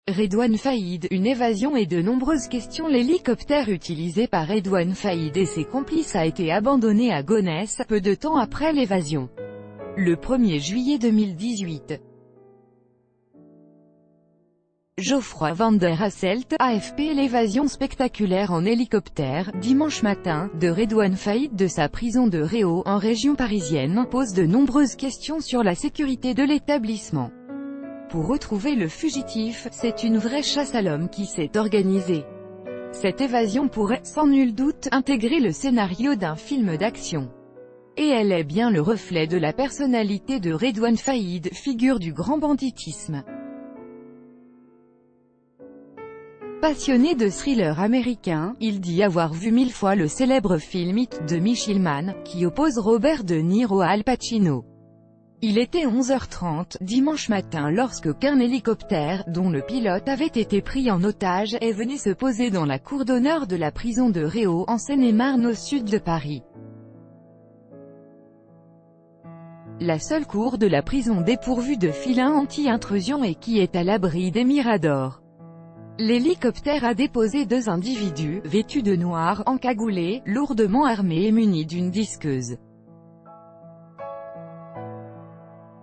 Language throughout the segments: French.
Redouane Faïd, une évasion et de nombreuses questions. L'hélicoptère utilisé par Redouane Faïd et ses complices a été abandonné à Gonesse, peu de temps après l'évasion. Le 1er juillet 2018. Geoffroy Van der Hasselt, AFP. L'évasion spectaculaire en hélicoptère, dimanche matin, de Redouane Faïd de sa prison de Réau, en région parisienne, pose de nombreuses questions sur la sécurité de l'établissement. Pour retrouver le fugitif, c'est une vraie chasse à l'homme qui s'est organisée. Cette évasion pourrait, sans nul doute, intégrer le scénario d'un film d'action. Et elle est bien le reflet de la personnalité de Redouane Faïd, figure du grand banditisme. Passionné de thrillers américains, il dit avoir vu 1000 fois le célèbre film Hit de Michael Mann, qui oppose Robert De Niro à Al Pacino. Il était 11h30, dimanche matin lorsque qu'un hélicoptère, dont le pilote avait été pris en otage, est venu se poser dans la cour d'honneur de la prison de Réau, en Seine-et-Marne au sud de Paris. La seule cour de la prison dépourvue de filins anti-intrusion et qui est à l'abri des miradors. L'hélicoptère a déposé 2 individus, vêtus de noir, encagoulés, lourdement armés et munis d'une disqueuse.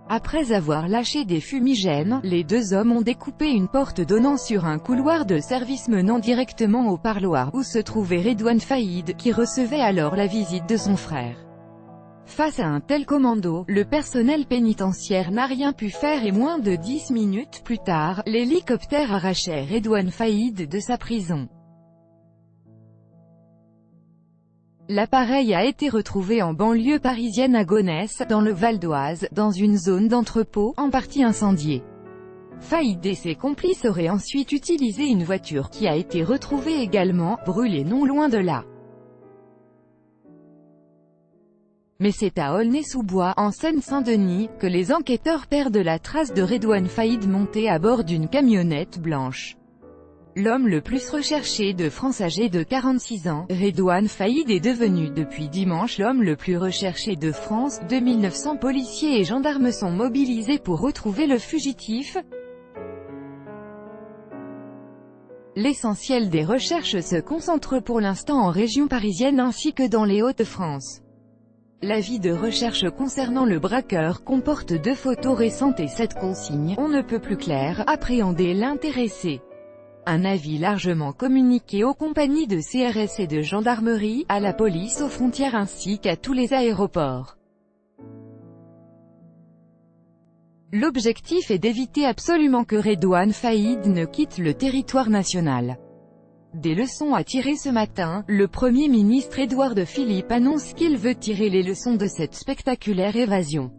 Après avoir lâché des fumigènes, les 2 hommes ont découpé une porte donnant sur un couloir de service menant directement au parloir, où se trouvait Redouane Faïd, qui recevait alors la visite de son frère. Face à un tel commando, le personnel pénitentiaire n'a rien pu faire et moins de 10 minutes plus tard, l'hélicoptère arrachait Redouane Faïd de sa prison. L'appareil a été retrouvé en banlieue parisienne à Gonesse, dans le Val d'Oise, dans une zone d'entrepôt, en partie incendiée. Faïd et ses complices auraient ensuite utilisé une voiture qui a été retrouvée également, brûlée non loin de là. Mais c'est à Aulnay-sous-Bois, en Seine-Saint-Denis, que les enquêteurs perdent la trace de Redouane Faïd monté à bord d'une camionnette blanche. L'homme le plus recherché de France âgé de 46 ans, Redouane Faïd est devenu depuis dimanche l'homme le plus recherché de France. 2900 policiers et gendarmes sont mobilisés pour retrouver le fugitif. L'essentiel des recherches se concentre pour l'instant en région parisienne ainsi que dans les Hauts-de-France. L'avis de recherche concernant le braqueur comporte 2 photos récentes et 7 consignes, on ne peut plus clair, appréhender l'intéressé. Un avis largement communiqué aux compagnies de CRS et de gendarmerie, à la police aux frontières ainsi qu'à tous les aéroports. L'objectif est d'éviter absolument que Redouane Faïd ne quitte le territoire national. Des leçons à tirer ce matin, le Premier ministre Édouard Philippe annonce qu'il veut tirer les leçons de cette spectaculaire évasion.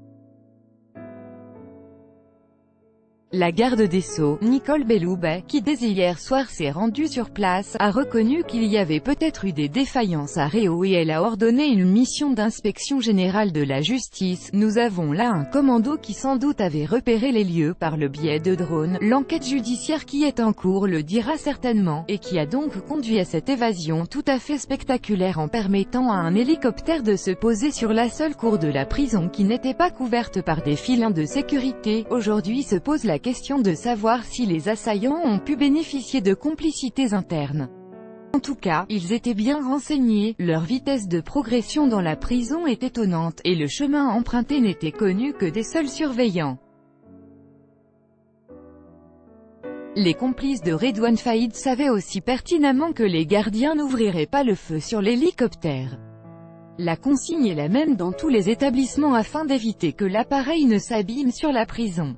La garde des Sceaux, Nicole Belloubet, qui dès hier soir s'est rendue sur place, a reconnu qu'il y avait peut-être eu des défaillances à Réau et elle a ordonné une mission d'inspection générale de la justice. Nous avons là un commando qui sans doute avait repéré les lieux par le biais de drones. L'enquête judiciaire qui est en cours le dira certainement, et qui a donc conduit à cette évasion tout à fait spectaculaire en permettant à un hélicoptère de se poser sur la seule cour de la prison qui n'était pas couverte par des filins de sécurité. Aujourd'hui se pose la question de savoir si les assaillants ont pu bénéficier de complicités internes. En tout cas, ils étaient bien renseignés, leur vitesse de progression dans la prison est étonnante, et le chemin emprunté n'était connu que des seuls surveillants. Les complices de Redouane Faïd savaient aussi pertinemment que les gardiens n'ouvriraient pas le feu sur l'hélicoptère. La consigne est la même dans tous les établissements afin d'éviter que l'appareil ne s'abîme sur la prison.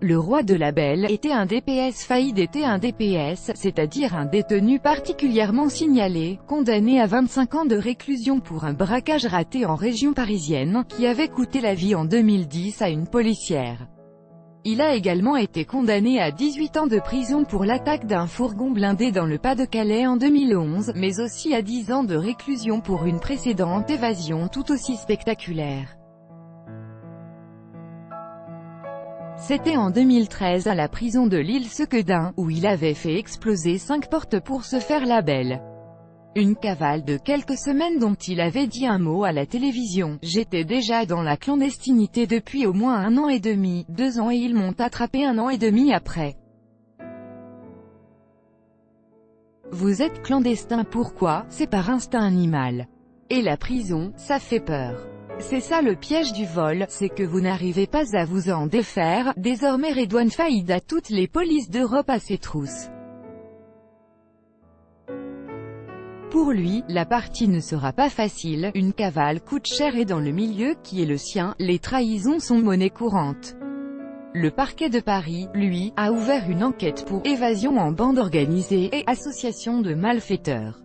Le roi de la Belle était un DPS. Faïd était un DPS, c'est-à-dire un détenu particulièrement signalé, condamné à 25 ans de réclusion pour un braquage raté en région parisienne, qui avait coûté la vie en 2010 à une policière. Il a également été condamné à 18 ans de prison pour l'attaque d'un fourgon blindé dans le Pas-de-Calais en 2011, mais aussi à 10 ans de réclusion pour une précédente évasion tout aussi spectaculaire. C'était en 2013 à la prison de l'Île-Sequedin, où il avait fait exploser 5 portes pour se faire la belle. Une cavale de quelques semaines dont il avait dit un mot à la télévision. J'étais déjà dans la clandestinité depuis au moins 1 an et demi, 2 ans et ils m'ont attrapé 1 an et demi après. Vous êtes clandestin pourquoi? C'est par instinct animal. Et la prison, ça fait peur. C'est ça le piège du vol, c'est que vous n'arrivez pas à vous en défaire. Désormais Redouane Faïd a toutes les polices d'Europe à ses trousses. Pour lui, la partie ne sera pas facile, une cavale coûte cher et dans le milieu qui est le sien, les trahisons sont monnaie courante. Le parquet de Paris, lui, a ouvert une enquête pour évasion en bande organisée et association de malfaiteurs.